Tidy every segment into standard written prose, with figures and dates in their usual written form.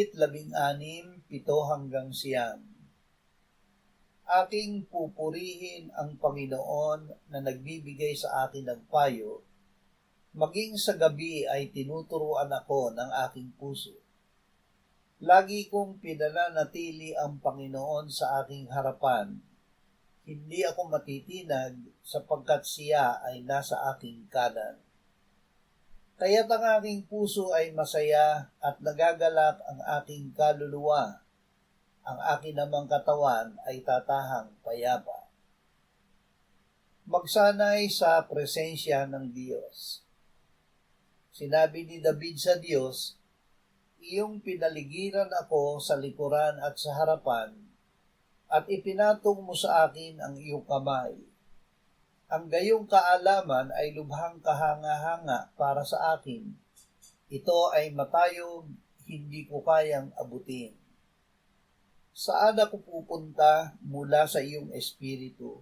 Awit 16, 7-9. Aking pupurihin ang Panginoon na nagbibigay sa akin ng payo, maging sa gabi ay tinuturuan ako ng aking puso. Lagi kong pinananatili ang Panginoon sa aking harapan. Hindi ako matitinag sapagkat siya ay nasa aking kanan. Kaya't ang aking puso ay masaya at nagagalak ang aking kaluluwa. Ang aking namang katawan ay tatahang payapa. Magsanay sa presensya ng Diyos. Sinabi ni David sa Diyos, iyong pinaligiran ako sa likuran at sa harapan, at ipinatong mo sa akin ang iyong kamay. Ang gayong kaalaman ay lubhang kahanga-hanga para sa akin. Ito ay matayog, hindi ko kayang abutin. Saan ako pupunta mula sa iyong espiritu?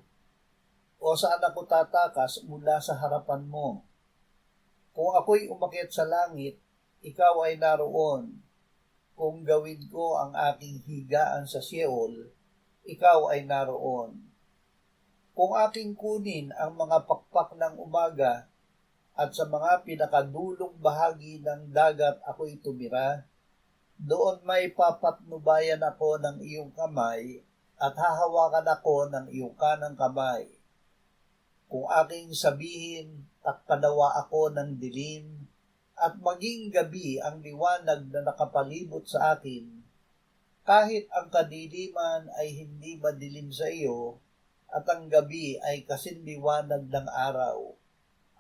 O saan ako tatakas mula sa harapan mo? Kung ako'y umakyat sa langit, ikaw ay naroon. Kung gawin ko ang aking higaan sa Sheol, ikaw ay naroon. Kung aking kunin ang mga pakpak ng umaga at sa mga pinakadulong bahagi ng dagat ako'y tumira, doon may papatnubayan ako ng iyong kamay at hahawakan ako ng iyong kanang kamay. Kung aking sabihin, takpanawa ako ng dilim, at maging gabi ang liwanag na nakapalibot sa akin, kahit ang kadiliman ay hindi madilim sa iyo, at ang gabi ay kasinliwanag ng araw,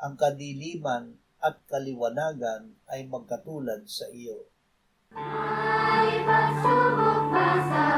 ang kadiliman at kaliwanagan ay magkatulad sa iyo. Ay pagsubok pa sa